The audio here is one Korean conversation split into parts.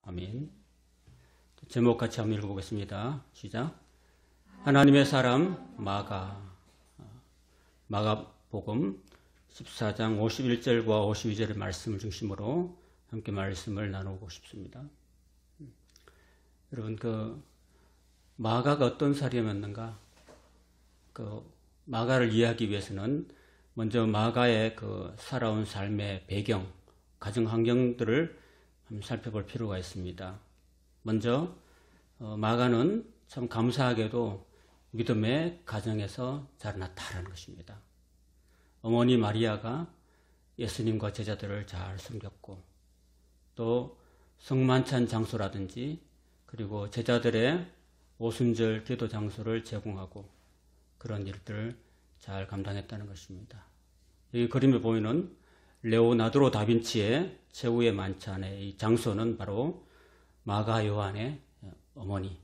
아멘. 제목 같이 한번 읽어보겠습니다. 시작. 하나님의 사람 마가복음 14장 51절과 52절의 말씀을 중심으로 함께 말씀을 나누고 싶습니다. 여러분, 마가가 어떤 사람이었는가? 마가를 이해하기 위해서는 먼저 마가의 살아온 삶의 배경, 가정 환경들을 한번 살펴볼 필요가 있습니다. 먼저 마가는 참 감사하게도 믿음의 가정에서 자라났다라는 것입니다. 어머니 마리아가 예수님과 제자들을 잘 섬겼고, 또 성만찬 장소라든지 그리고 제자들의 오순절 기도 장소를 제공하고 그런 일들을 잘 감당했다는 것입니다. 이 그림에 보이는 레오나르도 다빈치의 최후의 만찬의 이 장소는 바로 마가 요한의 어머니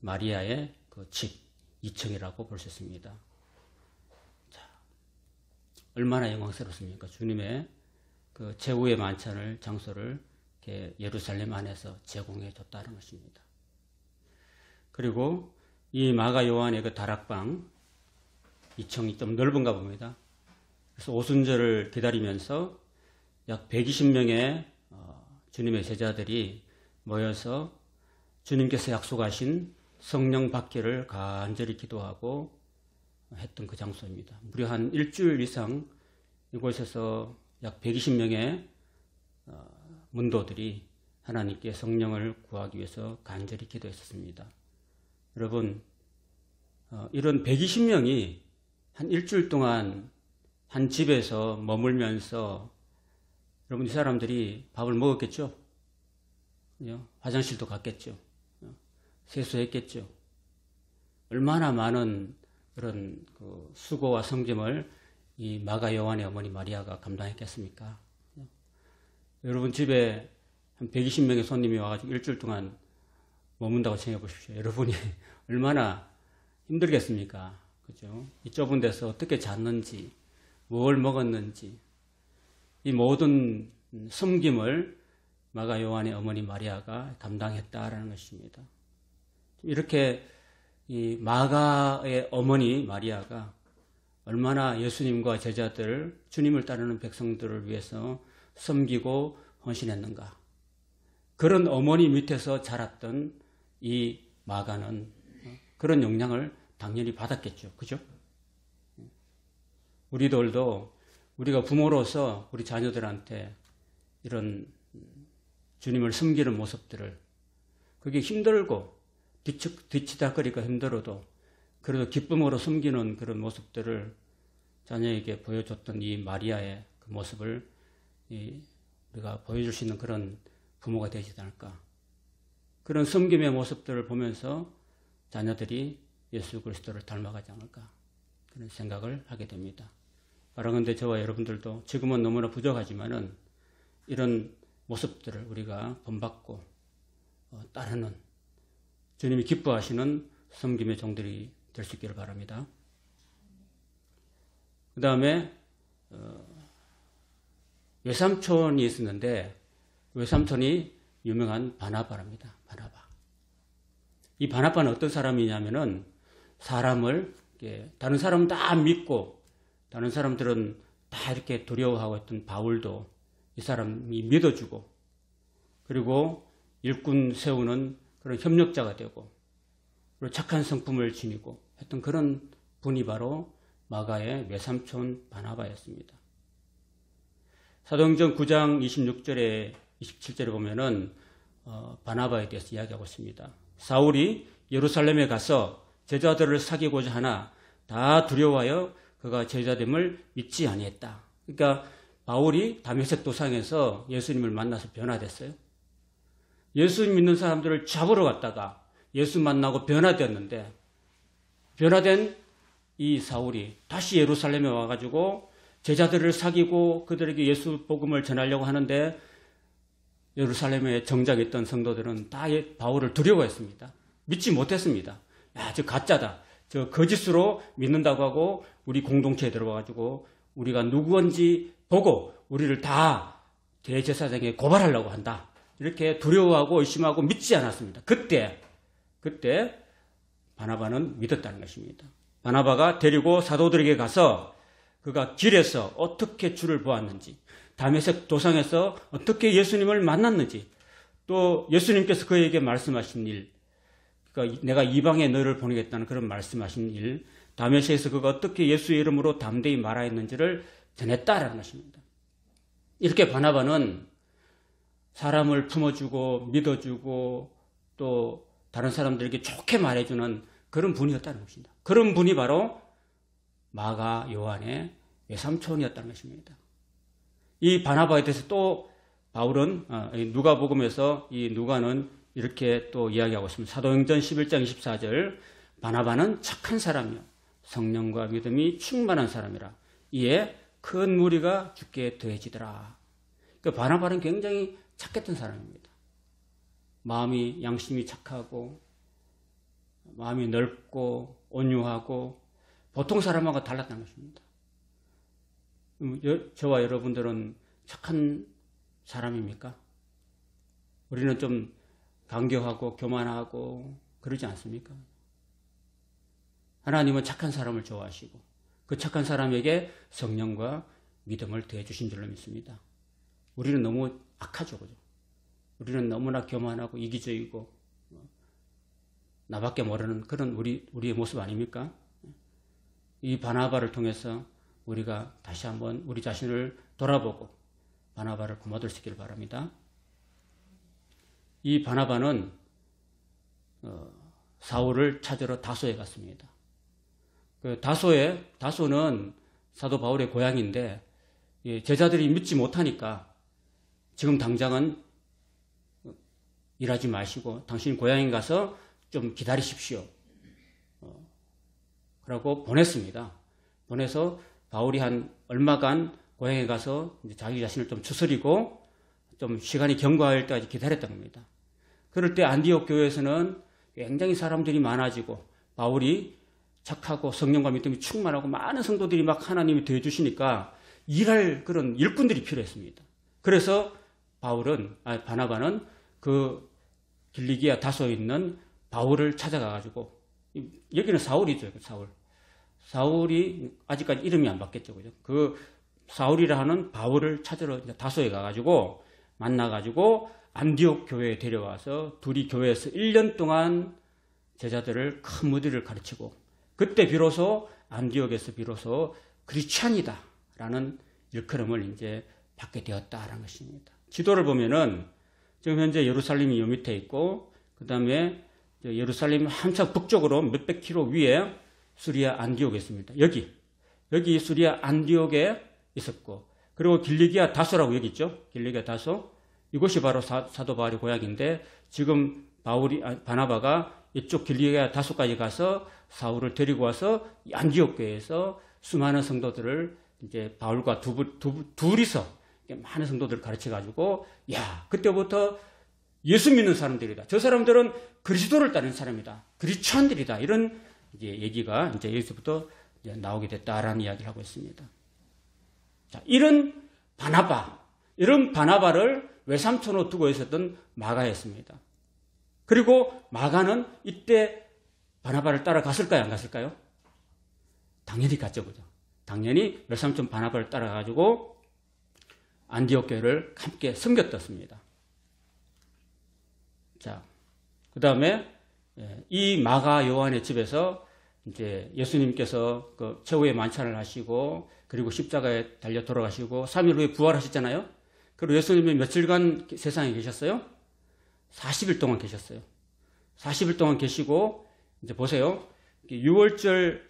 마리아의 집 2층이라고 볼 수 있습니다. 자, 얼마나 영광스럽습니까? 주님의 최후의 만찬을 장소를 이렇게 예루살렘 안에서 제공해 줬다는 것입니다. 그리고 이 마가 요한의 다락방 2층이 좀 넓은가 봅니다. 그래서 오순절을 기다리면서 약 120명의 주님의 제자들이 모여서 주님께서 약속하신 성령 받기를 간절히 기도하고 했던 그 장소입니다. 무려 한 일주일 이상 이곳에서 약 120명의 문도들이 하나님께 성령을 구하기 위해서 간절히 기도했었습니다. 여러분, 이런 120명이 한 일주일 동안 한 집에서 머물면서 여러분, 이 사람들이 밥을 먹었겠죠? 화장실도 갔겠죠? 세수했겠죠? 얼마나 많은 그런 수고와 성짐을 이 마가 요한의 어머니 마리아가 감당했겠습니까? 여러분 집에 한 120명의 손님이 와가지고 일주일 동안 머문다고 생각해 보십시오. 여러분이 얼마나 힘들겠습니까? 그죠? 이 좁은 데서 어떻게 잤는지, 뭘 먹었는지, 이 모든 섬김을 마가 요한의 어머니 마리아가 감당했다라는 것입니다. 이렇게 이 마가의 어머니 마리아가 얼마나 예수님과 제자들, 주님을 따르는 백성들을 위해서 섬기고 헌신했는가. 그런 어머니 밑에서 자랐던 이 마가는 그런 영향을 당연히 받았겠죠. 그죠? 우리들도 우리가 부모로서 우리 자녀들한테 이런 주님을 섬기는 모습들을, 그게 힘들고 뒤치다거리가 힘들어도 그래도 기쁨으로 섬기는 그런 모습들을 자녀에게 보여줬던 이 마리아의 그 모습을 우리가 보여줄 수 있는 그런 부모가 되지 않을까. 그런 섬김의 모습들을 보면서 자녀들이 예수 그리스도를 닮아가지 않을까, 그런 생각을 하게 됩니다. 바라건대 저와 여러분들도 지금은 너무나 부족하지만은 이런 모습들을 우리가 본받고 따르는 주님이 기뻐하시는 섬김의 종들이 될 수 있기를 바랍니다. 그 다음에 외삼촌이 있었는데 외삼촌이 유명한 바나바랍니다. 바나바. 이 바나바는 어떤 사람이냐면은 사람을 다른 사람은 다 믿고 다른 사람들은 다 이렇게 두려워하고 했던 바울도 이 사람이 믿어주고, 그리고 일꾼 세우는 그런 협력자가 되고, 그리고 착한 성품을 지니고 했던 그런 분이 바로 마가의 외삼촌 바나바였습니다. 사도행전 9장 26절에 27절에 보면은 바나바에 대해서 이야기하고 있습니다. 사울이 예루살렘에 가서 제자들을 사귀고자 하나 다 두려워하여 그가 제자됨을 믿지 아니했다. 그러니까 바울이 다메섹 도상에서 예수님을 만나서 변화됐어요. 예수 믿는 사람들을 잡으러 갔다가 예수 만나고 변화되었는데, 변화된 이 사울이 다시 예루살렘에 와가지고 제자들을 사귀고 그들에게 예수 복음을 전하려고 하는데, 예루살렘에 정작 있던 성도들은 다 바울을 두려워했습니다. 믿지 못했습니다. 야, 저 가짜다. 저 거짓으로 믿는다고 하고 우리 공동체에 들어와가지고 우리가 누구인지 보고 우리를 다 대제사장에 고발하려고 한다. 이렇게 두려워하고 의심하고 믿지 않았습니다. 그때 바나바는 믿었다는 것입니다. 바나바가 데리고 사도들에게 가서 그가 길에서 어떻게 주를 보았는지, 다메섹 도상에서 어떻게 예수님을 만났는지, 또 예수님께서 그에게 말씀하신 일, 그러니까 내가 이방에 너를 보내겠다는 그런 말씀하신 일, 다메섹에서 그가 어떻게 예수의 이름으로 담대히 말하였는지를 전했다라는 것입니다. 이렇게 바나바는 사람을 품어주고 믿어주고 또 다른 사람들에게 좋게 말해주는 그런 분이었다는 것입니다. 그런 분이 바로 마가 요한의 외삼촌이었다는 것입니다. 이 바나바에 대해서 또 바울은 누가복음에서 이 누가는 이렇게 또 이야기하고 있습니다. 사도행전 11장 24절, 바나바는 착한 사람이요 성령과 믿음이 충만한 사람이라 이에 큰 무리가 주께 더해지더라. 그러니까 바나바는 굉장히 착했던 사람입니다. 마음이 양심이 착하고 마음이 넓고 온유하고 보통 사람하고 달랐다는 것입니다. 저와 여러분들은 착한 사람입니까? 우리는 좀 강경하고 교만하고 그러지 않습니까? 하나님은 착한 사람을 좋아하시고 그 착한 사람에게 성령과 믿음을 더해 주신 줄로 믿습니다. 우리는 너무 악하죠, 그죠? 우리는 너무나 교만하고 이기적이고 나밖에 모르는 그런 우리의 모습 아닙니까? 이 바나바를 통해서 우리가 다시 한번 우리 자신을 돌아보고 바나바를 본받을 수 있기를 바랍니다. 이 바나바는 사울을 찾으러 다소에 갔습니다. 그 다소는 사도 바울의 고향인데 제자들이 믿지 못하니까 지금 당장은 일하지 마시고 당신 고향에 가서 좀 기다리십시오. 그러고 보냈습니다. 보내서 바울이 한 얼마간 고향에 가서 이제 자기 자신을 좀 추스리고 좀 시간이 경과할 때까지 기다렸던 겁니다. 그럴 때 안디옥 교회에서는 굉장히 사람들이 많아지고 바울이 착하고 성령과 믿음이 충만하고 많은 성도들이 막 하나님이 더해 주시니까 일할 그런 일꾼들이 필요했습니다. 그래서 바나바는 그 길리기아 다소에 있는 바울을 찾아가가지고, 여기는 사울이죠, 사울이 아직까지 이름이 안 바뀌었죠, 그죠? 그 사울이라 하는 바울을 찾으러 다소에 가가지고 만나가지고 안디옥 교회에 데려와서 둘이 교회에서 1년 동안 제자들을 큰 무리를 가르치고 그때 비로소 안디옥에서 비로소 크리스찬이다라는 일컬음을 이제 받게 되었다라는 것입니다. 지도를 보면은 지금 현재 예루살렘이 요 밑에 있고 그 다음에 예루살렘 한참 북쪽으로 몇백 킬로 위에 수리아 안디옥에 있습니다. 여기 수리아 안디옥에 있었고 그리고 길리기아 다소라고 여기 있죠. 길리기아 다소 이곳이 바로 사도 바울의 고향인데 지금 바나바가 이쪽 길리기아 다소까지 가서 사울을 데리고 와서 안디옥 교회에서 수많은 성도들을 이제 바울과 둘이서 많은 성도들을 가르쳐 가지고 그때부터 예수 믿는 사람들이다. 저 사람들은 그리스도를 따르는 사람이다. 그리스도인들이다. 이런 이제 얘기가 이제 여기서부터 이제 나오게 됐다라는 이야기를 하고 있습니다. 자, 이런 바나바를 외삼촌으로 두고 있었던 마가였습니다. 그리고 마가는 이때 바나바를 따라갔을까요? 안 갔을까요? 당연히 갔죠, 그죠? 당연히 외삼촌 바나바를 따라가지고 안디옥 교회를 함께 섬겼었습니다. 자, 그 다음에 이 마가 요한의 집에서 이제 예수님께서 그 최후의 만찬을 하시고 그리고 십자가에 달려 돌아가시고 3일 후에 부활하셨잖아요. 그리고 예수님이 며칠간 세상에 계셨어요? 40일 동안 계셨어요. 40일 동안 계시고 이제 보세요. 6월절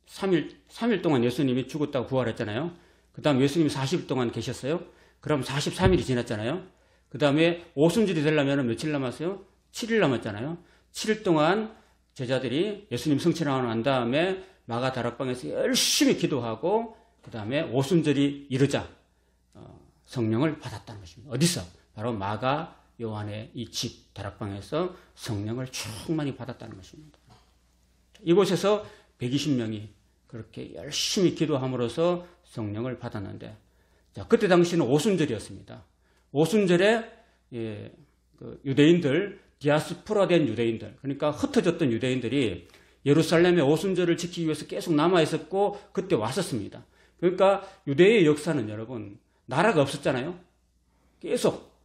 3일 동안 예수님이 죽었다고 부활했잖아요. 그 다음 예수님이 40일 동안 계셨어요. 그럼 43일이 지났잖아요. 그 다음에 오순절이 되려면 며칠 남았어요? 7일 남았잖아요. 7일 동안 제자들이 예수님 성취하고 난 다음에 마가 다락방에서 열심히 기도하고 그 다음에 오순절이 이르자 성령을 받았다는 것입니다. 어디서? 바로 마가 요한의 이 집 다락방에서 성령을 충만히 받았다는 것입니다. 이곳에서 120명이 그렇게 열심히 기도함으로써 성령을 받았는데, 자, 그때 당시는 오순절이었습니다. 오순절에 그 유대인들, 디아스포라된 유대인들, 그러니까 흩어졌던 유대인들이 예루살렘의 오순절을 지키기 위해서 계속 남아 있었고 그때 왔었습니다. 그러니까 유대의 역사는 여러분 나라가 없었잖아요. 계속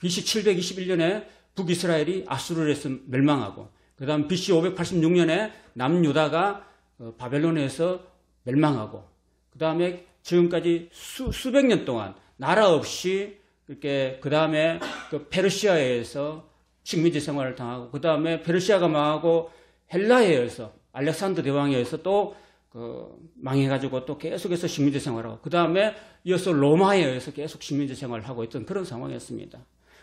BC 721년에 북이스라엘이 아수르에서 멸망하고 그 다음 BC 586년에 남유다가 바벨론에서 멸망하고 그 다음에 지금까지 수백 년 동안 나라 없이 이렇게 그 다음에 그 페르시아에서 식민지 생활을 당하고 그 다음에 페르시아가 망하고 헬라에 의해서 알렉산더 대왕에 의해서 또 망해가지고 또 계속해서 식민지 생활하고 그 다음에 이어서 로마에 의해서 계속 식민지 생활을 하고 있던 그런 상황이었습니다.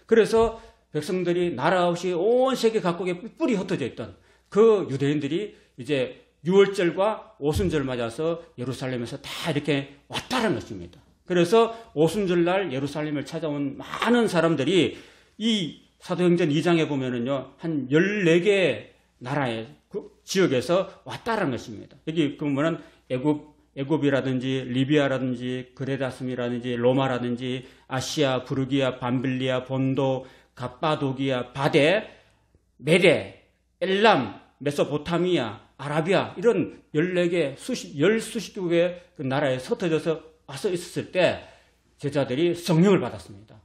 그래서 백성들이 나라 없이 온 세계 각국에 뿔뿔이 흩어져 있던 그 유대인들이 이제 유월절과 오순절을 맞아서 예루살렘에서 다 이렇게 왔다는 것입니다. 그래서 오순절날 예루살렘을 찾아온 많은 사람들이 이 사도행전 2장에 보면은요, 한 14개 나라의 그 지역에서 왔다는 것입니다. 여기 보면은 애굽이라든지 리비아라든지 그레다스미라든지 로마라든지 아시아, 부르기아, 밤빌리아, 본도, 갑바도기아, 바데, 메데, 엘람, 메소포타미아, 아라비아 이런 14개, 열수십 개국의 그 나라에 흩어져서 와서 있었을 때 제자들이 성령을 받았습니다.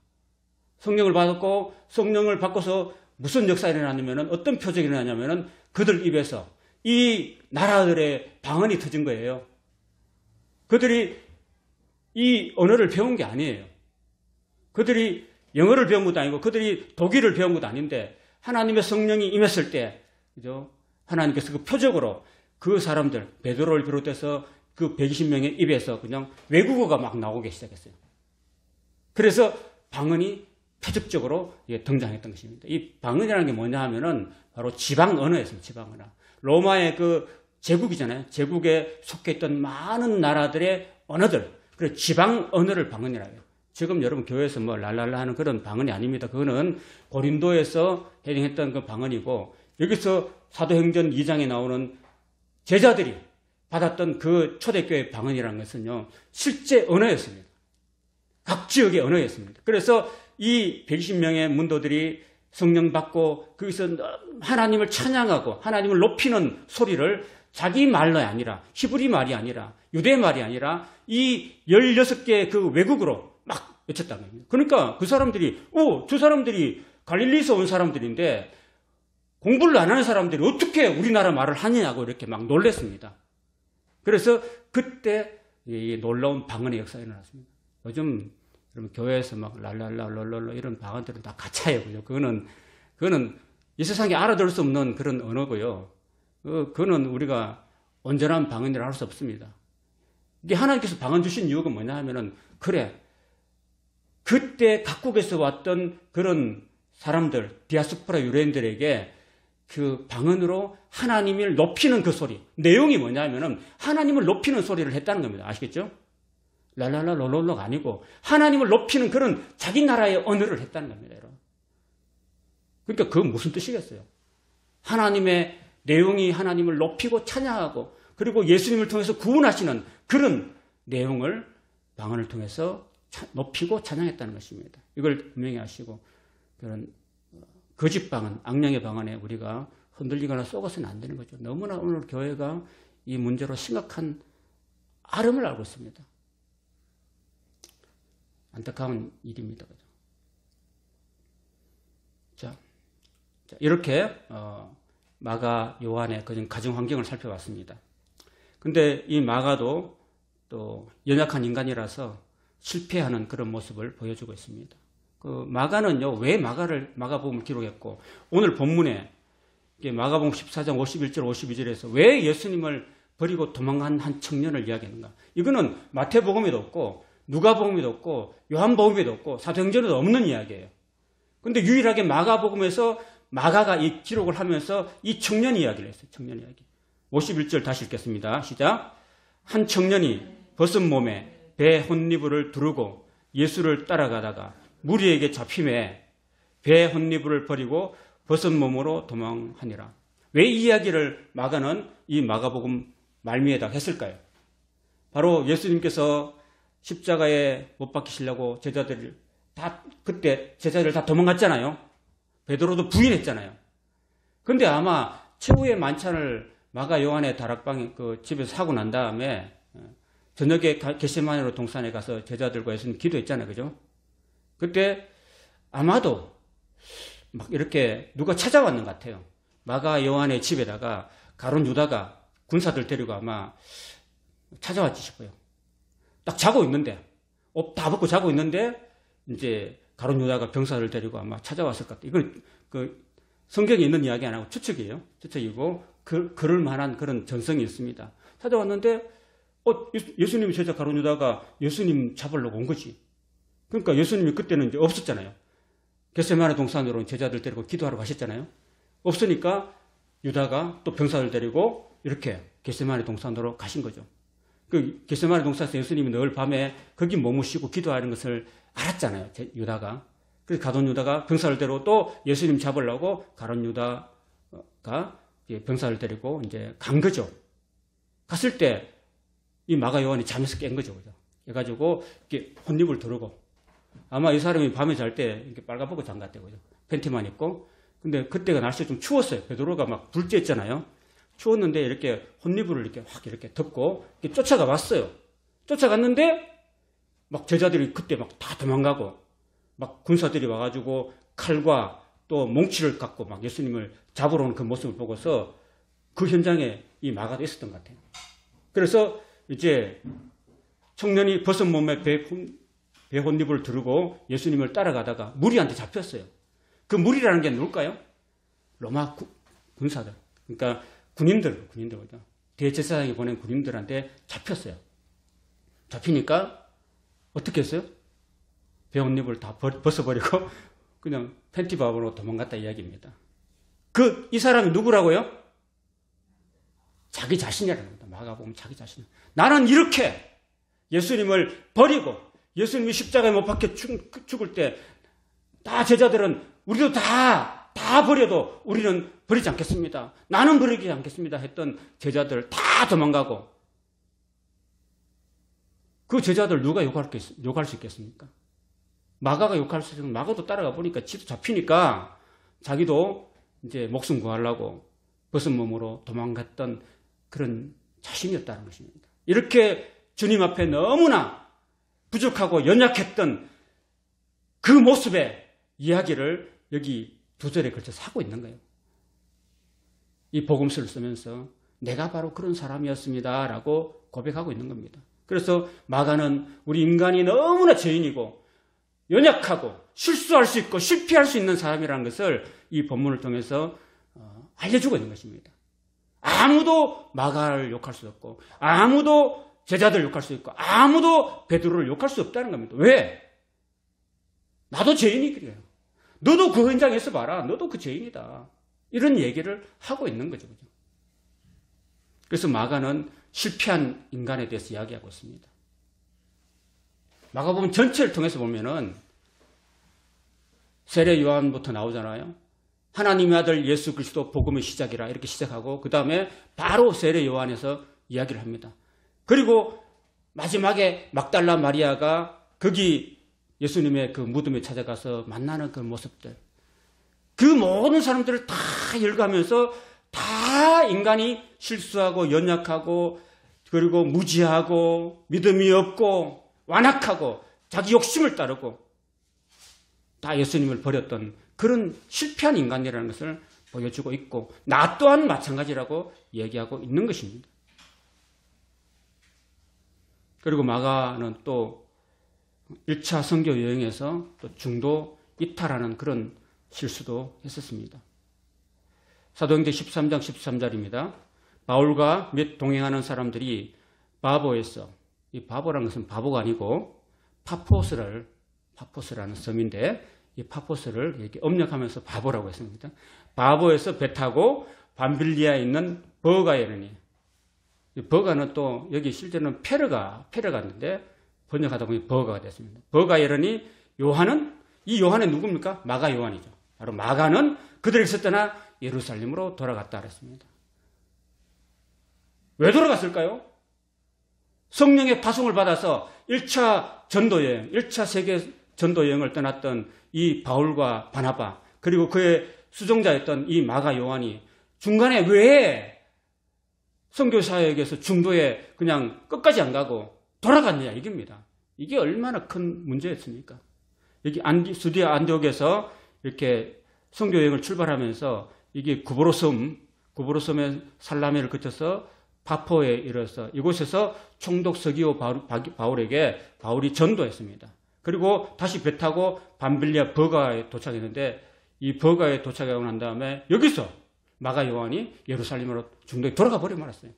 성령을 받았고 성령을 받고서 무슨 역사가 일어나냐면 어떤 표적이 일어나냐면 그들 입에서 이 나라들의 방언이 터진 거예요. 그들이 이 언어를 배운 게 아니에요. 그들이 영어를 배운 것도 아니고 그들이 독일을 배운 것도 아닌데 하나님의 성령이 임했을 때 그죠? 하나님께서 그 표적으로 그 사람들 베드로를 비롯해서 그 120명의 입에서 그냥 외국어가 막 나오기 시작했어요. 그래서 방언이 표적적으로 등장했던 것입니다. 이 방언이라는 게 뭐냐 하면은 바로 지방 언어였습니다. 지방 언어. 로마의 그 제국이잖아요. 제국에 속해 있던 많은 나라들의 언어들. 그래서 지방 언어를 방언이라고 해요. 지금 여러분 교회에서 뭐 랄랄라 하는 그런 방언이 아닙니다. 그거는 고린도에서 해당했던 그 방언이고 여기서 사도행전 2장에 나오는 제자들이 받았던 그 초대교회 방언이라는 것은요. 실제 언어였습니다. 각 지역의 언어였습니다. 그래서 이 120명의 문도들이 성령 받고 거기서 하나님을 찬양하고 하나님을 높이는 소리를 자기 말이 아니라 히브리 말이 아니라 유대 말이 아니라 이 16개의 그 외국어로 막 외쳤다는 겁니다. 그러니까 그 사람들이 저 사람들이 갈릴리에서 온 사람들인데 공부를 안 하는 사람들이 어떻게 우리나라 말을 하느냐고 이렇게 막 놀랬습니다. 그래서 그때 이 놀라운 방언의 역사가 일어났습니다. 요즘 여러분 교회에서 막 랄랄라 롤롤로 이런 방언들은 다 가짜예요. 그죠? 그거는 이 세상에 알아들을 수 없는 그런 언어고요. 그거는 우리가 온전한 방언이라 할 수 없습니다. 이게 하나님께서 방언 주신 이유가 뭐냐 하면은 그래 그때 각국에서 왔던 그런 사람들 디아스포라 유대인들에게 그 방언으로 하나님을 높이는 그 소리 내용이 뭐냐 하면은 하나님을 높이는 소리를 했다는 겁니다. 아시겠죠? 랄랄라 롤롤로가 아니고 하나님을 높이는 그런 자기 나라의 언어를 했다는 겁니다. 여러분. 그러니까 그건 무슨 뜻이겠어요? 하나님의 내용이 하나님을 높이고 찬양하고 그리고 예수님을 통해서 구원하시는 그런 내용을 방언을 통해서 높이고 찬양했다는 것입니다. 이걸 분명히 아시고 그런 거짓 방언, 악령의 방언에 우리가 흔들리거나 쏘고서는 안 되는 거죠. 너무나 오늘 교회가 이 문제로 심각한 아름을 알고 있습니다. 안타까운 일입니다. 자, 이렇게 마가 요한의 가정 환경을 살펴봤습니다. 근데 이 마가도 또 연약한 인간이라서 실패하는 그런 모습을 보여주고 있습니다. 그 마가는요, 왜 마가복음을 기록했고, 오늘 본문에 마가복음 14장 51절 52절에서 왜 예수님을 버리고 도망간 한 청년을 이야기하는가? 이거는 마태복음에도 없고 누가복음에도 없고 요한복음에도 없고 사도행전에도 없는 이야기예요. 근데 유일하게 마가복음에서 마가가 이 기록을 하면서 이 청년 이야기를 했어요. 청년 이야기. 51절 다시 읽겠습니다. 시작. 한 청년이 벗은 몸에 배 혼니부를 두르고 예수를 따라가다가 무리에게 잡힘에 배 혼니부를 버리고 벗은 몸으로 도망하니라. 왜 이 이야기를 마가는 이 마가복음 말미에다 했을까요? 바로 예수님께서 십자가에 못 박히시려고 제자들을 다 도망갔잖아요. 베드로도 부인했잖아요. 근데 아마 최후의 만찬을 마가 요한의 다락방 그 집에서 하고 난 다음에 저녁에 겟세마네로 동산에 가서 제자들과 예수님 기도했잖아요. 그죠? 그때 아마도 막 이렇게 누가 찾아왔는 것 같아요. 마가 요한의 집에다가 가룟 유다가 군사들 데리고 아마 찾아왔지 싶어요. 딱 자고 있는데, 옷 다 벗고 자고 있는데, 이제 가룟 유다가 병사를 데리고 아마 찾아왔을 것 같아요. 이건 그 성경에 있는 이야기 안 하고 추측이에요. 추측이고, 그럴 만한 그런 전성이 있습니다. 찾아왔는데, 예수님의 제자 가룟 유다가 예수님 잡으려고 온 거지. 그러니까 예수님이 그때는 이제 없었잖아요. 겟세마네 동산으로 제자들 데리고 기도하러 가셨잖아요. 없으니까 유다가 또 병사를 데리고 이렇게 겟세마네 동산으로 가신 거죠. 그 겟세마네 동산에서 예수님이 늘 밤에 거기 머무시고 기도하는 것을 알았잖아요. 유다가. 그래서 가룟 유다가 병사를 데리고 또 예수님 잡으려고 가룟 유다가 병사를 데리고 이제 간 거죠. 갔을 때 이 마가 요한이 잠에서 깬 거죠. 그죠? 그래가지고 이렇게 혼입을 두르고 아마 이 사람이 밤에 잘 때 이렇게 빨가벗고 잠갔대요. 그죠? 팬티만 입고. 근데 그때가 날씨가 좀 추웠어요. 베드로가 막 불쬐었잖아요. 추웠는데 이렇게 혼이불을 이렇게 확 이렇게 덮고 이렇게 쫓아가 왔어요. 쫓아갔는데 막 제자들이 그때 막 다 도망가고 막 군사들이 와가지고 칼과 또 몽치를 갖고 막 예수님을 잡으러 오는 그 모습을 보고서 그 현장에 이 마가도 있었던 것 같아요. 그래서 이제 청년이 벗은 몸에 배 혼입을 두르고 예수님을 따라가다가 무리한테 잡혔어요. 그 무리라는 게 누굴까요? 로마 군사들. 그러니까 군인들. 대제사장이 보낸 군인들한테 잡혔어요. 잡히니까 어떻게 했어요? 배 혼입을 다 벗어버리고 그냥 팬티밥으로 도망갔다 이야기입니다. 이 사람이 누구라고요? 자기 자신이라는 겁니다. 마가 보면 자기 자신. 나는 이렇게 예수님을 버리고 예수님이 십자가에 못 박혀 죽을 때 다 제자들은 우리도 다 버려도 우리는 버리지 않겠습니다. 나는 버리지 않겠습니다. 했던 제자들 다 도망가고 그 제자들 누가 욕할 수 있겠습니까? 마가가 욕할 수 있으면 마가도 따라가 보니까 지도 잡히니까 자기도 이제 목숨 구하려고 벗은 몸으로 도망갔던 그런 자신이었다는 것입니다. 이렇게 주님 앞에 너무나 부족하고 연약했던 그 모습의 이야기를 여기 2절에 걸쳐서 하고 있는 거예요. 이 복음서를 쓰면서 내가 바로 그런 사람이었습니다 라고 고백하고 있는 겁니다. 그래서 마가는 우리 인간이 너무나 죄인이고 연약하고 실수할 수 있고 실패할 수 있는 사람이라는 것을 이 본문을 통해서 알려주고 있는 것입니다. 아무도 마가를 욕할 수 없고 아무도 제자들 욕할 수 있고 아무도 베드로를 욕할 수 없다는 겁니다. 왜? 나도 죄인이 그래요. 너도 그 현장에서 봐라. 너도 그 죄인이다. 이런 얘기를 하고 있는 거죠. 그래서 마가는 실패한 인간에 대해서 이야기하고 있습니다. 마가복음 전체를 통해서 보면은 세례 요한부터 나오잖아요. 하나님의 아들 예수 그리스도 복음의 시작이라 이렇게 시작하고 그 다음에 바로 세례 요한에서 이야기를 합니다. 그리고 마지막에 막달라 마리아가 거기 예수님의 그 무덤에 찾아가서 만나는 그 모습들, 그 모든 사람들을 다 읽어가면서 다 인간이 실수하고 연약하고 그리고 무지하고 믿음이 없고 완악하고 자기 욕심을 따르고 다 예수님을 버렸던 그런 실패한 인간이라는 것을 보여주고 있고 나 또한 마찬가지라고 얘기하고 있는 것입니다. 그리고 마가는 또 1차 선교 여행에서 또 중도 이탈하는 그런 실수도 했었습니다. 사도행전 13장 13절입니다. 바울과 몇 동행하는 사람들이 바보에서, 이 바보라는 것은 바보가 아니고 파포스라는 섬인데 이 파포스를 이렇게 업력하면서 바보라고 했습니다. 바보에서 배 타고 밤빌리아에 있는 버가에 이르니, 버가는 또 여기 실제는 페르가인데 번역하다 보니 버가가 됐습니다. 버가에 이르니 이 요한은 누굽니까? 마가 요한이죠. 바로 마가는 그들에게서 떠나 예루살렘으로 돌아갔다 그랬습니다. 왜 돌아갔을까요? 성령의 파송을 받아서 1차 전도여행, 1차 세계 전도여행을 떠났던 이 바울과 바나바, 그리고 그의 수종자였던 이 마가 요한이 중간에 왜 선교사역에서 중도에 그냥 끝까지 안 가고 돌아갔느냐 이겁니다. 이게 얼마나 큰 문제였습니까? 여기 수디아 안디옥에서 이렇게 선교여행을 출발하면서 이게 구브로섬의 살라메를 거쳐서 바포에 이르러서 이곳에서 총독 서기오 바울에게 바울이 전도했습니다. 그리고 다시 배 타고 밤빌리아 버가에 도착했는데 이 버가에 도착하고 난 다음에 여기서 마가 요한이 예루살렘으로 중도에 돌아가 버리고 말았어요.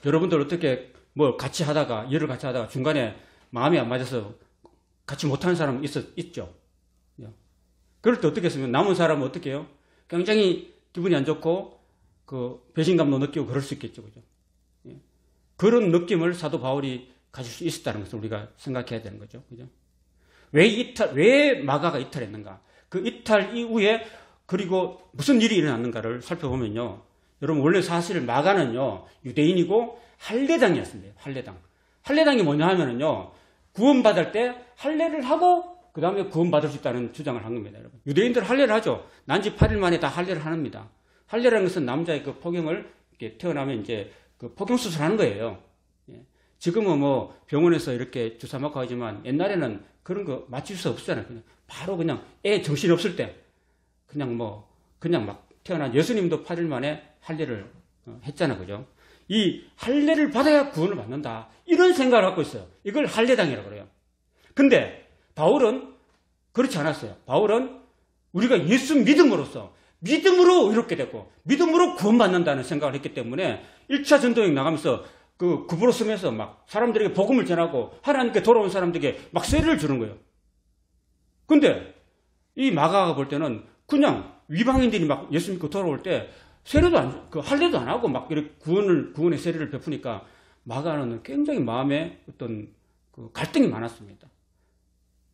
여러분들 어떻게 뭐 같이 하다가 일을 같이 하다가 중간에 마음이 안 맞아서 같이 못하는 사람 있죠? 그럴 때 어떻게 했으면 남은 사람은 어떻게 해요? 굉장히 기분이 안 좋고 그 배신감도 느끼고 그럴 수 있겠죠. 그죠? 그런 느낌을 사도 바울이 가질 수 있었다는 것을 우리가 생각해야 되는 거죠. 그죠? 왜 마가가 이탈했는가? 그 이탈 이후에 그리고 무슨 일이 일어났는가를 살펴보면요. 여러분 원래 사실 마가는요. 유대인이고 할례당이었습니다. 할례당이 뭐냐 하면은요. 구원받을 때 할례를 하고 그 다음에 구원받을 수 있다는 주장을 한 겁니다. 여러분. 유대인들 할례를 하죠. 난지 8일 만에 다 할례를 합니다. 할례라는 것은 남자의 그 포경을 이렇게 태어나면 이제 그 포경 수술하는 거예요. 지금은 뭐 병원에서 이렇게 주사 맞고 하지만 옛날에는 그런 거 맞출 수 없었잖아요. 바로 그냥 애 정신이 없을 때 그냥 막 태어난 예수님도 8일 만에 할례를 했잖아요. 그죠? 이 할례를 받아야 구원을 받는다. 이런 생각을 갖고 있어요. 이걸 할례당이라고 그래요. 근데 바울은 그렇지 않았어요. 바울은 우리가 예수 믿음으로 이렇게 됐고 믿음으로 구원받는다는 생각을 했기 때문에 1차 전도여행 나가면서 그 구브로섬에서 막 사람들에게 복음을 전하고 하나님께 돌아온 사람들에게 막 세례를 주는 거예요. 근데 이 마가가 볼 때는 그냥 이방인들이 막 예수 믿고 돌아올 때 할례도 안 하고 막 이렇게 구원의 세례를 베푸니까 마가는 굉장히 마음에 어떤 그 갈등이 많았습니다.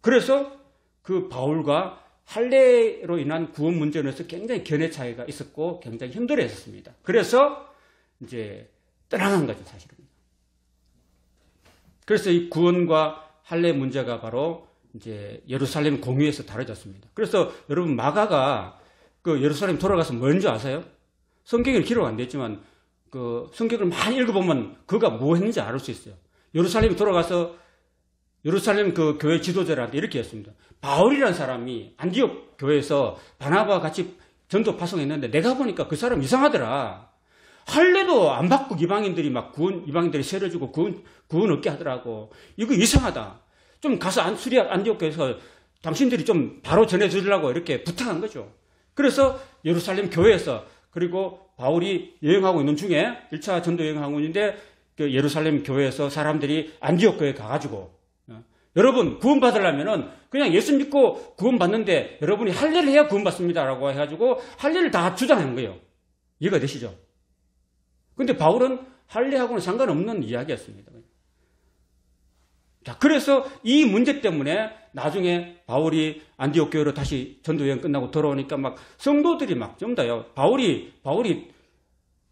그래서 그 바울과 할례로 인한 구원 문제에서 굉장히 견해 차이가 있었고 굉장히 힘들어 했었습니다. 그래서 이제 떠나간 거죠, 사실은. 그래서 이 구원과 할례 문제가 바로 이제 예루살렘 공의에서 다뤄졌습니다. 그래서 여러분 마가가 그 예루살렘 돌아가서 뭔지 아세요? 성경에는 기록 안 됐지만 그 성경을 많이 읽어보면 그가 뭐 했는지 알 수 있어요. 예루살렘에 돌아가서 예루살렘 그 교회 지도자들한테 이렇게 했습니다. 바울이라는 사람이 안디옥 교회에서 바나바와 같이 전도 파송했는데 내가 보니까 그 사람 이상하더라. 할례도 안 받고 이방인들이 세례 주고 구원 얻게 하더라고. 이거 이상하다. 좀 가서 안디옥 교회에서 당신들이 좀 바로 전해주려고 이렇게 부탁한 거죠. 그래서 예루살렘 교회에서 그리고 바울이 여행하고 있는 중에 1차 전도 여행하고 있는데 그 예루살렘 교회에서 사람들이 안디옥 교회에 가가지고 여러분 구원 받으려면은 그냥 예수 믿고 구원 받는데 여러분이 할례를 해야 구원 받습니다라고 해가지고 할례를 다 주장한 거예요. 이해가 되시죠? 근데 바울은 할례하고는 상관없는 이야기였습니다. 자, 그래서 이 문제 때문에 나중에 바울이 안디옥 교회로 다시 전도 여행 끝나고 돌아오니까 막 성도들이 막 전부 다요. 바울이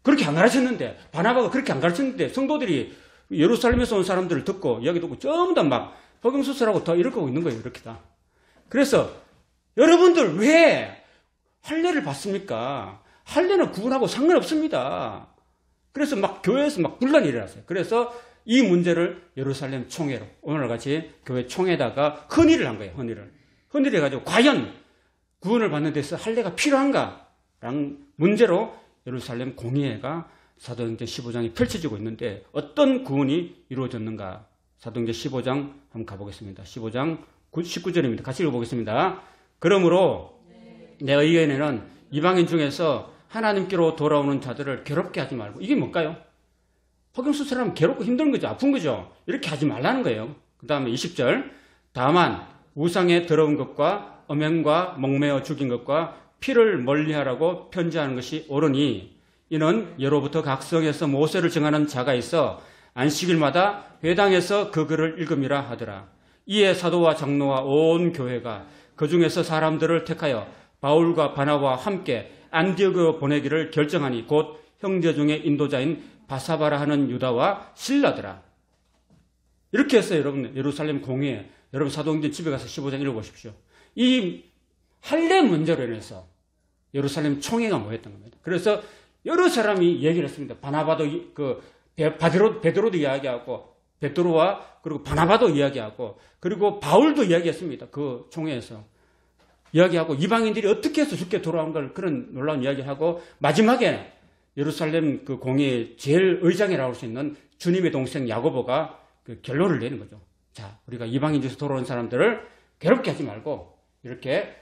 그렇게 안 가르쳤는데 바나바가 그렇게 안 가르쳤는데 성도들이 예루살렘에서 온 사람들을 듣고 이야기 듣고 전부 다 막 포경수술하고 더 이러고 있는 거예요. 이렇게 다. 그래서 여러분들 왜 할례를 받습니까? 할례는 구원하고 상관없습니다. 그래서 막 교회에서 막 분란이 일어났어요. 그래서 이 문제를 예루살렘 총회로 오늘같이 교회 총회에다가 헌의를 한 거예요. 헌의를 해가지고 과연 구원을 받는 데서 할례가 필요한가? 라는 문제로 예루살렘 공의회가 사도행전 15장이 펼쳐지고 있는데 어떤 구원이 이루어졌는가? 사도행전 15장 한번 가보겠습니다. 15장 19절입니다. 같이 읽어보겠습니다. 그러므로 내 의견에는 이방인 중에서 하나님께로 돌아오는 자들을 괴롭게 하지 말고, 이게 뭘까요? 포경수술하면 괴롭고 힘든 거죠. 아픈 거죠. 이렇게 하지 말라는 거예요. 그 다음에 20절. 다만 우상에 더러운 것과 음행과 목매어 죽인 것과 피를 멀리하라고 편지하는 것이 옳으니 이는 예로부터 각성에서 모세를 정하는 자가 있어 안식일마다 회당에서 그 글을 읽음이라 하더라. 이에 사도와 장로와 온 교회가 그 중에서 사람들을 택하여 바울과 바나바와 함께 안디옥으로 보내기를 결정하니 곧 형제 중에 인도자인 바사바라 하는 유다와 실라더라. 이렇게 했어요. 여러분 예루살렘 공회에 여러분 사도행전 집에 가서 15장 읽어보십시오. 이 할례 문제로 인해서 예루살렘 총회가 모였던 겁니다. 그래서 여러 사람이 얘기를 했습니다. 바나바도 베드로도 이야기하고 베드로와 그리고 바나바도 이야기하고 그리고 바울도 이야기했습니다. 그 총회에서 이야기하고 이방인들이 어떻게 해서 죽게 돌아온 걸 그런 놀라운 이야기를 하고 마지막에 예루살렘 그 공의의 제일 의장이라고 할 수 있는 주님의 동생 야고보가 그 결론을 내는 거죠. 자, 우리가 이방인 중에서 돌아온 사람들을 괴롭게 하지 말고 이렇게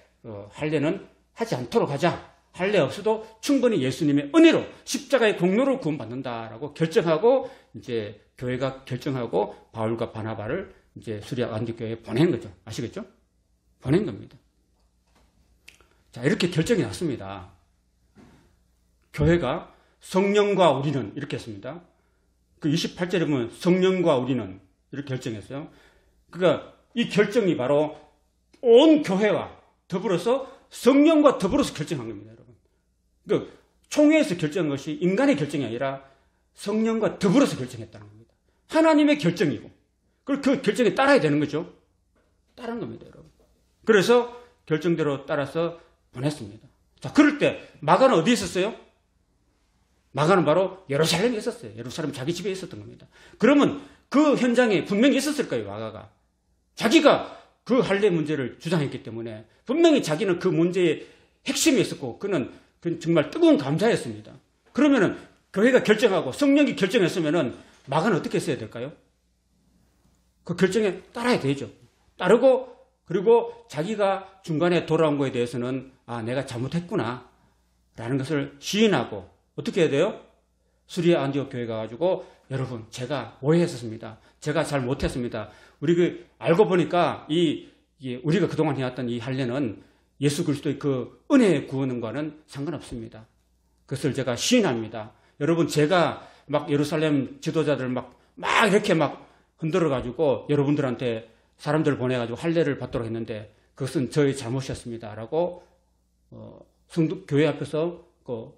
할례는 하지 않도록 하자. 할례 없어도 충분히 예수님의 은혜로 십자가의 공로로 구원받는다라고 결정하고 이제 교회가 결정하고 바울과 바나바를 이제 수리아 안디옥교회에 보낸 거죠. 아시겠죠? 보낸 겁니다. 자, 이렇게 결정이 났습니다. 교회가 성령과 우리는 이렇게 했습니다. 그 28절에 보면 성령과 우리는 이렇게 결정했어요. 그러니까 이 결정이 바로 온 교회와 더불어서 성령과 더불어서 결정한 겁니다, 여러분. 그 총회에서 결정한 것이 인간의 결정이 아니라 성령과 더불어서 결정했다는 겁니다. 하나님의 결정이고, 그리고 그 결정에 따라야 되는 거죠. 따른 겁니다, 여러분. 그래서 결정대로 따라서 보냈습니다. 자, 그럴 때 마가는 어디에 있었어요? 마가는 바로 예루살렘에 있었어요. 예루살렘 자기 집에 있었던 겁니다. 그러면 그 현장에 분명히 있었을 거예요, 마가가. 자기가 그 할례 문제를 주장했기 때문에 분명히 자기는 그 문제의 핵심이 있었고 그는 정말 뜨거운 감사였습니다. 그러면은 교회가 결정하고 성령이 결정했으면은 마가는 어떻게 했어야 될까요? 그 결정에 따라야 되죠. 따르고 그리고 자기가 중간에 돌아온 거에 대해서는 아, 내가 잘못했구나 라는 것을 시인하고 어떻게 해야 돼요? 수리아 안디옥 교회 가가지고 여러분 제가 오해했었습니다. 제가 잘 못했습니다. 우리 알고 보니까 우리가 그동안 해왔던 이 할례는 예수 그리스도의 그 은혜의 구원과는 상관없습니다. 그것을 제가 시인합니다. 여러분 제가 막 예루살렘 지도자들 막 이렇게 막 흔들어가지고 여러분들한테 사람들을 보내가지고 할례를 받도록 했는데 그것은 저의 잘못이었습니다라고 성도 교회 앞에서 그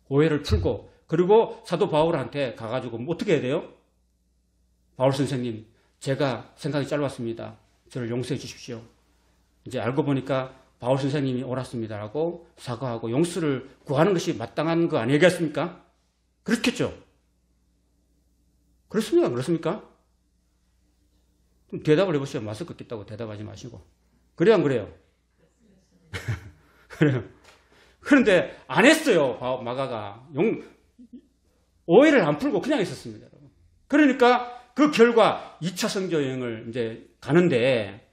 오해를 풀고 그리고 사도 바울한테 가가지고 어떻게 해야 돼요? 바울 선생님, 제가 생각이 짧았습니다. 저를 용서해 주십시오. 이제 알고 보니까 바울 선생님이 옳았습니다라고 사과하고 용서를 구하는 것이 마땅한 거 아니겠습니까? 그렇겠죠? 그렇습니까? 그렇습니까? 좀 대답을 해보시죠. 마스크 꼈다고 대답하지 마시고. 그래요, 안 그래요? 그래요. 그런데 안 했어요, 마가가. 오해를 안 풀고 그냥 있었습니다, 여러분. 그러니까 그 결과 2차 선교 여행을 이제 가는데,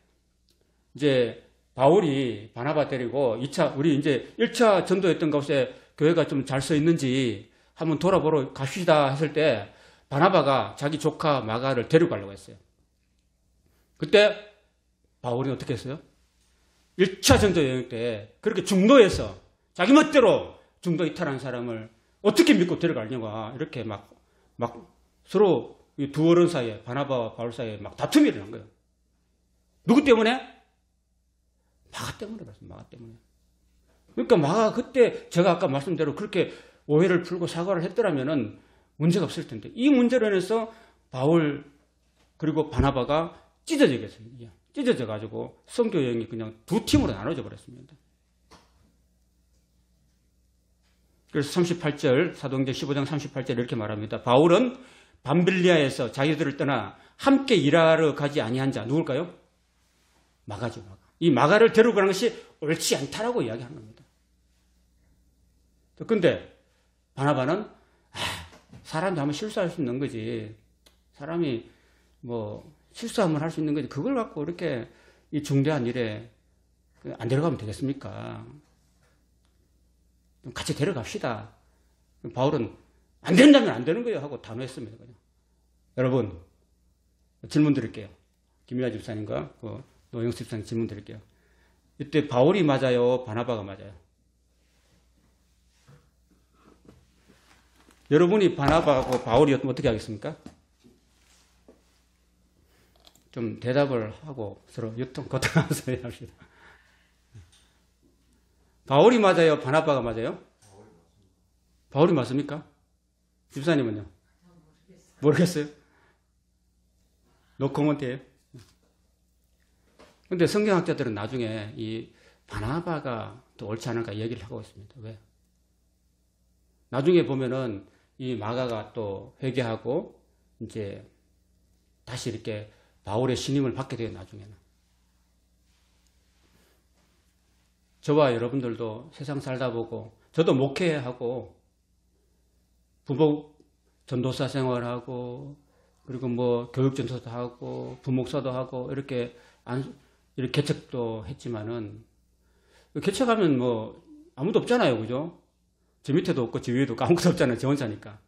이제 바울이 바나바 데리고 우리 이제 1차 전도했던 곳에 교회가 좀 잘 써 있는지 한번 돌아보러 갑시다 했을 때, 바나바가 자기 조카 마가를 데리고 가려고 했어요. 그때 바울이 어떻게 했어요? 1차 전도 여행 때 그렇게 중도에서 자기 멋대로 중도 이탈한 사람을 어떻게 믿고 데려가려고 이렇게 막 서로 두 어른 사이에 바나바와 바울 사이에 막 다툼이 일어난 거예요. 누구 때문에? 마가 때문에 그렇습니다. 마가 때문에. 그러니까 마가 그때 제가 아까 말씀대로 그렇게 오해를 풀고 사과를 했더라면은 문제가 없을 텐데 이 문제로 인해서 바울 그리고 바나바가 찢어져 가지고 선교 여행이 그냥 두 팀으로 나눠져 버렸습니다. 그래서 38절 사도행전 15장 38절 이렇게 말합니다. 바울은 밤빌리아에서 자기들을 떠나 함께 일하러 가지 아니한 자 누굴까요? 마가죠. 마가. 이 마가를 데리고 가는 것이 옳지 않다라고 이야기하는 겁니다. 그런데 바나바는 사람이 하면 실수할 수 있는 거지. 사람이 실수하면 할 수 있는 거지. 그걸 갖고 이렇게 이 중대한 일에 안 데려가면 되겠습니까? 같이 데려갑시다. 바울은 안 된다면 안 되는 거예요 하고 단호했습니다. 그냥. 여러분 질문 드릴게요. 김일하 집사님과 노영수 집사님 질문 드릴게요. 이때 바울이 맞아요? 바나바가 맞아요? 여러분이 바나바하고 바울이었으면 어떻게 하겠습니까? 좀 대답을 하고 서로 거듭하면서 합시다. 바울이 맞아요? 바나바가 맞아요? 바울이 맞습니까? 집사님은요? 모르겠어요? 노코멘트예요? 근데 성경학자들은 나중에 이 바나바가 또 옳지 않을까 얘기를 하고 있습니다. 왜? 나중에 보면은 이 마가가 또 회개하고 이제 다시 이렇게 바울의 신임을 받게 돼요, 나중에는. 저와 여러분들도 세상 살다 보고, 저도 목회하고, 부목 전도사 생활하고, 그리고 뭐 교육전도사도 하고, 부목사도 하고, 이렇게 개척도 했지만은, 개척하면 뭐 아무도 없잖아요, 그죠? 저 밑에도 없고, 저 위에도 없고, 아무것도 없잖아요, 저 혼자니까.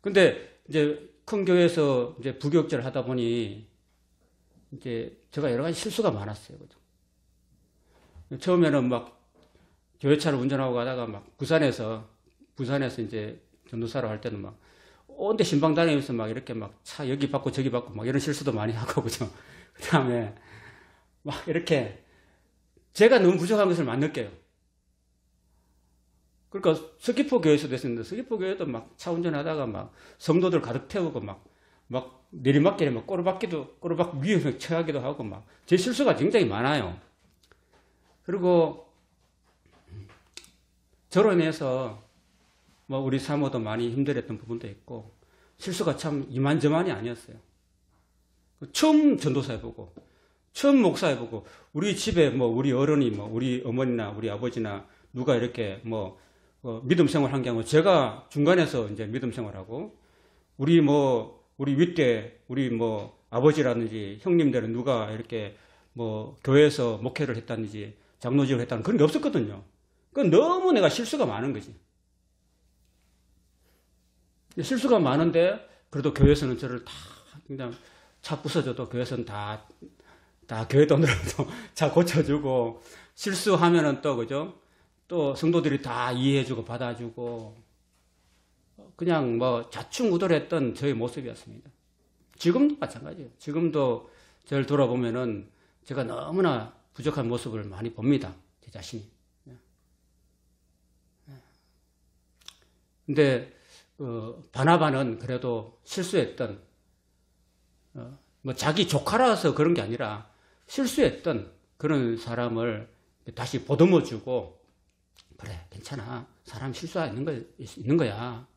근데 이제 큰 교회에서 이제 부교육자를 하다 보니, 이제 제가 여러 가지 실수가 많았어요, 그죠? 처음에는 막 교회차를 운전하고 가다가 막 부산에서 이제 전도사로 할 때는 막 온데 신방 다니면서 막 이렇게 막 차 여기 받고 저기 받고 막 이런 실수도 많이 하고, 그죠? 그 다음에 막 이렇게 제가 너무 부족한 것을 막 느껴요. 그러니까 서귀포 교회에서도 했었는데, 서귀포 교회도 막 차 운전하다가 막 성도들 가득 태우고 막 내리막길에 막 꼬르박 위험에 처하기도 하고 막 제 실수가 굉장히 많아요. 그리고 저로 인해서 뭐 우리 사모도 많이 힘들었던 부분도 있고, 실수가 참 이만저만이 아니었어요. 처음 전도사해보고, 처음 목사해보고, 우리 집에 뭐 우리 어른이 뭐 우리 어머니나 우리 아버지나 누가 이렇게 뭐 믿음 생활 한 게 아니고, 제가 중간에서 이제 믿음 생활하고, 우리 윗대, 우리 뭐 아버지라든지 형님들은 누가 이렇게 뭐 교회에서 목회를 했다든지 장로직을 했다는 그런 게 없었거든요. 그건 너무 내가 실수가 많은 거지. 실수가 많은데 그래도 교회에서는 저를 다 그냥 차 부숴줘도 교회에서는 다 교회 돈으로도 차 고쳐주고, 실수하면은 또 그죠? 또 성도들이 다 이해해주고 받아주고, 그냥 뭐 좌충우돌했던 저의 모습이었습니다. 지금도 마찬가지예요. 지금도 저를 돌아보면은 제가 너무나 부족한 모습을 많이 봅니다, 제 자신이. 근데 바나바는 그래도 실수했던, 뭐 자기 조카라서 그런 게 아니라 실수했던 그런 사람을 다시 보듬어주고, 그래 괜찮아, 사람 있는 거야,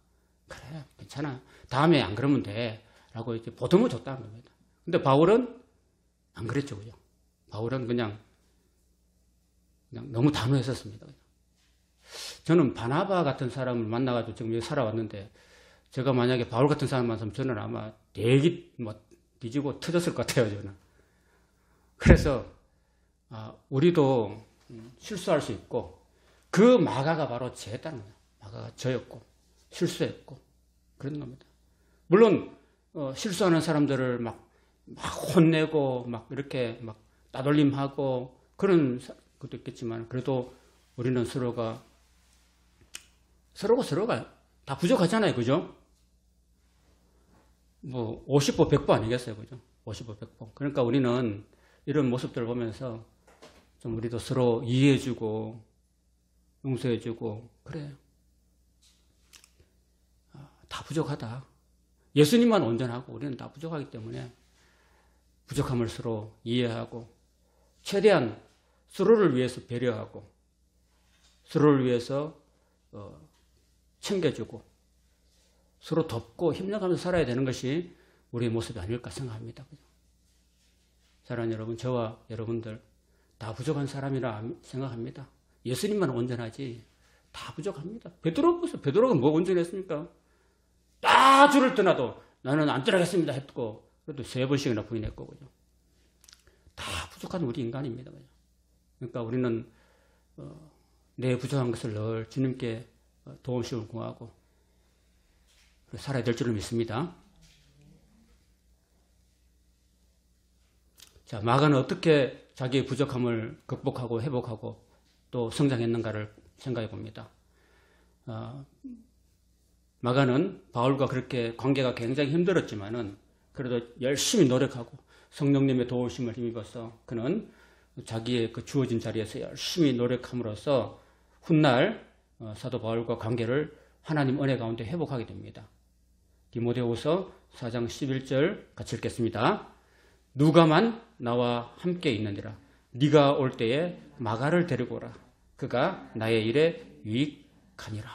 그래 괜찮아, 다음에 안 그러면 돼 라고 이렇게 보듬어줬다는 겁니다. 근데 바울은 안 그랬죠, 그죠? 바울은 그냥 너무 단호했었습니다. 저는 바나바 같은 사람을 만나가지고 지금 여기 살아왔는데, 제가 만약에 바울 같은 사람 만나면 저는 아마 대기 뒤지고 터졌을 것 같아요, 저는. 그래서 우리도 실수할 수 있고, 그 마가가 바로 저였다는 거예요. 마가가 저였고 실수했고 그런 겁니다. 물론 실수하는 사람들을 막 혼내고 막 이렇게 막 따돌림하고 그런 것도 있겠지만, 그래도 우리는 서로가 다 부족하잖아요, 그죠? 뭐 50보 100보 아니겠어요, 그죠? 50보 100보. 그러니까 우리는 이런 모습들을 보면서 좀 우리도 서로 이해해주고 용서해주고, 그래요. 다 부족하다. 예수님만 온전하고 우리는 다 부족하기 때문에 부족함을 서로 이해하고, 최대한 서로를 위해서 배려하고, 서로를 위해서 챙겨주고, 서로 돕고 힘내가면서 살아야 되는 것이 우리의 모습이 아닐까 생각합니다. 사랑하는 여러분, 저와 여러분들 다 부족한 사람이라 생각합니다. 예수님만 온전하지 다 부족합니다. 베드로 보세요. 베드로가 뭐 온전했습니까? 다 줄을 떠나도 나는 안 떠나겠습니다 했고, 그래도 3번씩이나 부인했고, 그죠? 다 부족한 우리 인간입니다. 그죠? 그러니까 우리는 내 부족한 것을 늘 주님께 도움심을 구하고 살아야 될 줄을 믿습니다. 자, 마가는 어떻게 자기의 부족함을 극복하고 회복하고 또 성장했는가를 생각해 봅니다. 마가는 바울과 그렇게 관계가 굉장히 힘들었지만은 그래도 열심히 노력하고 성령님의 도우심을 힘입어서 그는 자기의 그 주어진 자리에서 열심히 노력함으로써 훗날 사도 바울과 관계를 하나님 은혜 가운데 회복하게 됩니다. 디모데후서 4장 11절 같이 읽겠습니다. 누가만 나와 함께 있느니라. 네가 올 때에 마가를 데리고 오라. 그가 나의 일에 유익하니라.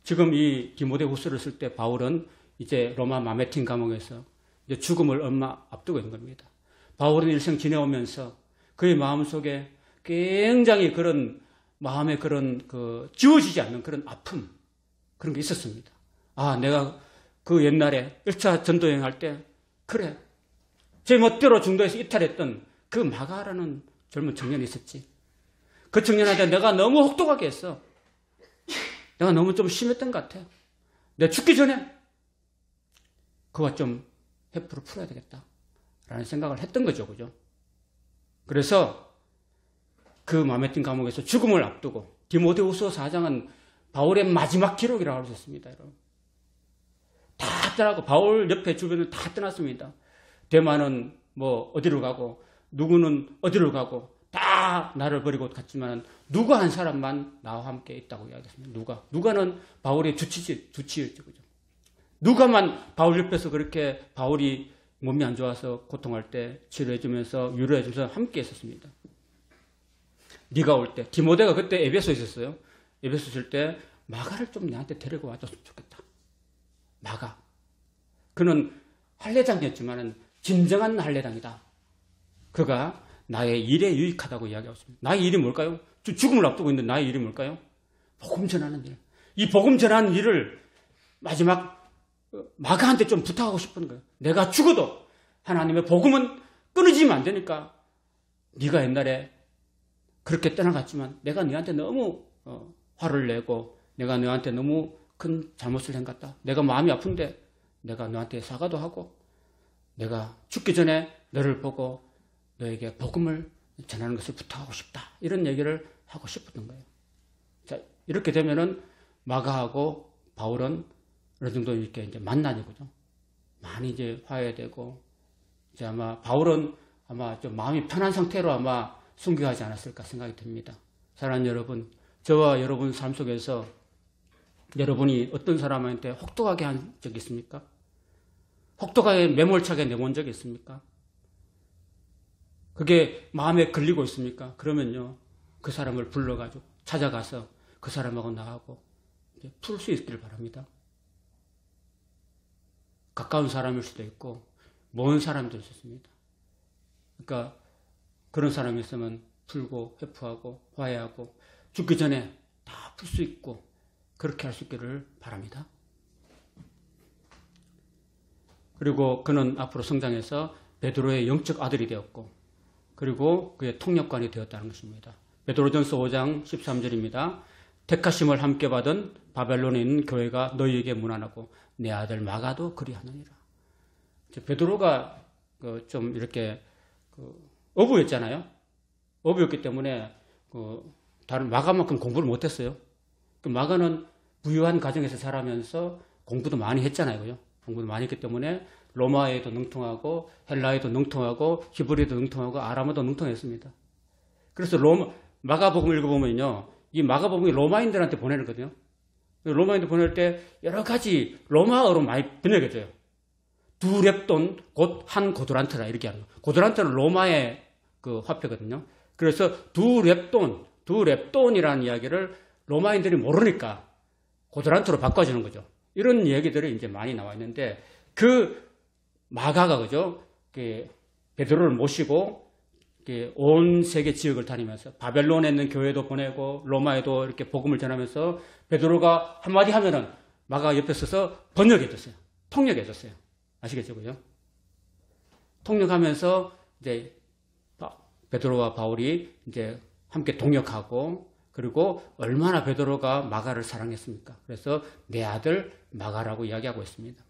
지금 이 디모데후서를 쓸 때 바울은 이제 로마 마메틴 감옥에서 이제 죽음을 얼마 앞두고 있는 겁니다. 바울은 일생 지내오면서 그의 마음속에 굉장히 그런 마음에 그런 지워지지 않는 그런 아픔, 그런 게 있었습니다. 아, 내가 그 옛날에 1차 전도여행 할 때, 그래, 제 멋대로 중도에서 이탈했던 그 마가라는 젊은 청년이 있었지. 그 청년한테 내가 너무 혹독하게 했어. 내가 너무 좀 심했던 것 같아. 내가 죽기 전에 그와 좀 회프를 풀어야 되겠다. 라는 생각을 했던 거죠. 그죠? 그래서 그 마메틴 감옥에서 죽음을 앞두고 디모데후서 4장은 바울의 마지막 기록이라고 할 수 있습니다. 여러분. 다 떠나고 바울 옆에 주변을 다 떠났습니다. 대만은 뭐 어디로 가고 누구는 어디로 가고 다 나를 버리고 갔지만 누가 한 사람만 나와 함께 있다고 이야기했습니다. 누가는 바울의 주치였죠. 그죠? 누가만 바울 옆에서 그렇게 바울이 몸이 안 좋아서 고통할 때 치료해주면서 위로해주면서 함께 있었습니다. 네가 올 때 디모데가 그때 에베소에 있었어요. 에베소 있을 때 마가를 좀 내한테 데리고 와줬으면 좋겠다. 마가. 그는 할례장이었지만 진정한 할례장이다. 그가 나의 일에 유익하다고 이야기하고 있습니다. 나의 일이 뭘까요? 죽음을 앞두고 있는데 나의 일이 뭘까요? 복음 전하는 일. 이 복음 전하는 일을 마지막 마가한테 좀 부탁하고 싶은 거예요. 내가 죽어도 하나님의 복음은 끊어지면 안 되니까 네가 옛날에 그렇게 떠나갔지만 내가 너한테 너무 화를 내고 내가 너한테 너무 큰 잘못을 한 것 같다. 내가 마음이 아픈데 내가 너한테 사과도 하고 내가 죽기 전에 너를 보고 너에게 복음을 전하는 것을 부탁하고 싶다. 이런 얘기를 하고 싶었던 거예요. 자, 이렇게 되면은 마가하고 바울은 어느 정도 이렇게 이제 만나는 거죠. 많이 이제 화해되고 이제 아마 바울은 아마 좀 마음이 편한 상태로 아마 순교하지 않았을까 생각이 듭니다. 사랑하는 여러분, 저와 여러분 삶 속에서 여러분이 어떤 사람한테 혹독하게 한 적이 있습니까? 혹독하게 매몰차게 내몬 적이 있습니까? 그게 마음에 걸리고 있습니까? 그러면요, 그 사람을 불러가지고 찾아가서 그 사람하고 나하고 풀 수 있기를 바랍니다. 가까운 사람일 수도 있고 먼 사람도 있었습니다. 그러니까 그런 사람이 있으면 풀고 회fu하고 화해하고 죽기 전에 다 풀 수 있고 그렇게 할 수 있기를 바랍니다. 그리고 그는 앞으로 성장해서 베드로의 영적 아들이 되었고 그리고 그의 통역관이 되었다는 것입니다. 베드로전서 5장 13절입니다. 택하심을 함께 받은 바벨론에 있는 교회가 너희에게 문안하고 내 아들 마가도 그리하느니라. 베드로가 좀 이렇게 어부였잖아요. 어부였기 때문에 다른 마가만큼 공부를 못했어요. 마가는 부유한 가정에서 자라면서 공부도 많이 했잖아요. 그죠? 공부도 많이 했기 때문에 로마에도 능통하고 헬라에도 능통하고 히브리에도 능통하고 아람어도 능통했습니다. 그래서 마가복음 읽어보면요. 이 마가복음이 로마인들한테 보내는 거거든요. 로마인들 보낼 때 여러 가지 로마어로 많이 번역해줘요. 두 렙돈 곧 한 고드란트라 이렇게 하는 거예요. 고드란트는 로마의 그 화폐거든요. 그래서 두 렙돈이라는 이야기를 로마인들이 모르니까 고드란트로 바꿔주는 거죠. 이런 얘기들이 이제 많이 나와 있는데 그 마가가 그죠? 베드로를 모시고 온 세계 지역을 다니면서 바벨론에 있는 교회도 보내고 로마에도 이렇게 복음을 전하면서 베드로가 한마디 하면은 마가가 옆에 서서 번역해줬어요. 통역해줬어요. 아시겠죠, 그죠? 통역하면서 이제 베드로와 바울이 이제 함께 동역하고 그리고 얼마나 베드로가 마가를 사랑했습니까? 그래서 내 아들 마가라고 이야기하고 있습니다.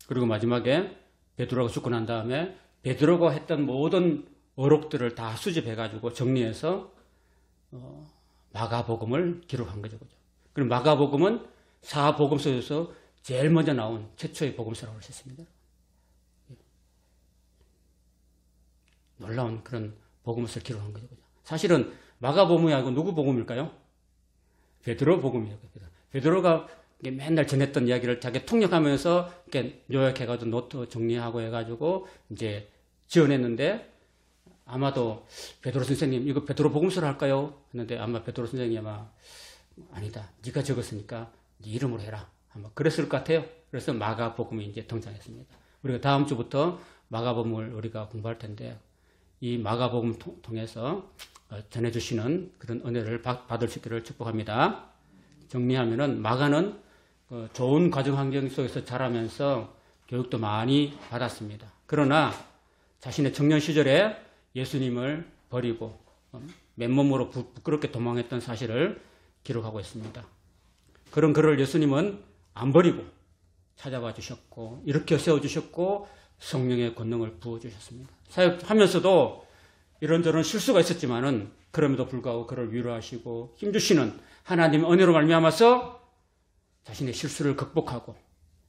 그리고 마지막에 베드로가 죽고 난 다음에 베드로가 했던 모든 어록들을 다 수집해가지고 정리해서 마가복음을 기록한 거죠. 그리고 마가복음은 사복음서에서 제일 먼저 나온 최초의 복음서라고 할 수 있습니다. 놀라운 그런 복음서를 기록한 거죠. 사실은 마가복음이 아니고 누구 복음일까요? 베드로 복음이에요. 베드로가 이게 맨날 전했던 이야기를 자기 통역하면서 이렇게 요약해가지고 노트 정리하고 해가지고 이제 지어냈는데 아마도 베드로 선생님 이거 베드로 복음서를 할까요? 했는데 아마 베드로 선생님이 아마 아니다. 네가 적었으니까 네 이름으로 해라. 아마 그랬을 것 같아요. 그래서 마가복음이 이제 등장했습니다. 우리가 다음 주부터 마가복음을 우리가 공부할 텐데 이 마가복음 통해서 전해주시는 그런 은혜를 받을 수 있기를 축복합니다. 정리하면은 마가는 좋은 가정 환경 속에서 자라면서 교육도 많이 받았습니다. 그러나 자신의 청년 시절에 예수님을 버리고 맨몸으로 부끄럽게 도망했던 사실을 기록하고 있습니다. 그런 그를 예수님은 안 버리고 찾아와 주셨고 일으켜 세워주셨고 성령의 권능을 부어주셨습니다. 사역하면서도 이런저런 실수가 있었지만은 그럼에도 불구하고 그를 위로하시고 힘주시는 하나님의 은혜로 말미암아서 자신의 실수를 극복하고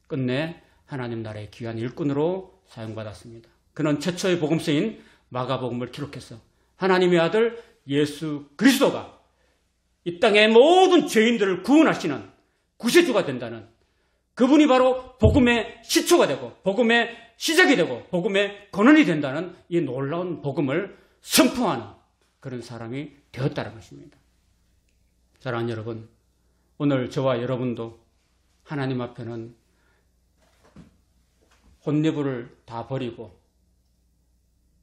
끝내 하나님 나라의 귀한 일꾼으로 사용받았습니다. 그는 최초의 복음서인 마가복음을 기록해서 하나님의 아들 예수 그리스도가 이 땅의 모든 죄인들을 구원하시는 구세주가 된다는 그분이 바로 복음의 시초가 되고 복음의 시작이 되고 복음의 근원이 된다는 이 놀라운 복음을 선포하는 그런 사람이 되었다는 것입니다. 사랑하는 여러분, 오늘 저와 여러분도 하나님 앞에는 혼내부를 다 버리고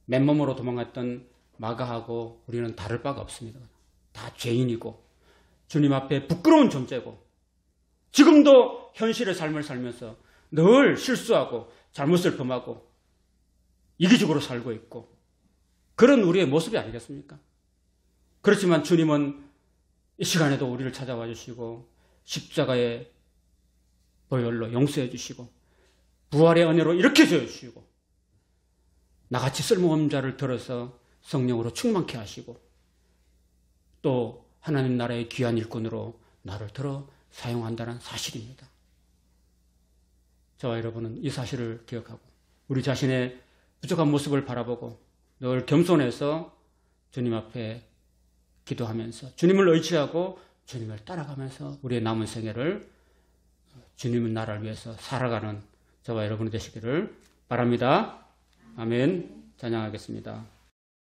맨몸으로 도망갔던 마가하고 우리는 다를 바가 없습니다. 다 죄인이고 주님 앞에 부끄러운 존재고 지금도 현실의 삶을 살면서 늘 실수하고 잘못을 범하고 이기적으로 살고 있고 그런 우리의 모습이 아니겠습니까? 그렇지만 주님은 이 시간에도 우리를 찾아와 주시고 십자가의 보혈로 용서해 주시고 부활의 은혜로 일으켜 주시고 나같이 쓸모없는 자를 들어서 성령으로 충만케 하시고 또 하나님 나라의 귀한 일꾼으로 나를 들어 사용한다는 사실입니다. 저와 여러분은 이 사실을 기억하고 우리 자신의 부족한 모습을 바라보고 늘 겸손해서 주님 앞에 기도하면서 주님을 의지하고 주님을 따라가면서 우리의 남은 생애를 주님의 나라를 위해서 살아가는 저와 여러분이 되시기를 바랍니다. 아멘. 찬양하겠습니다.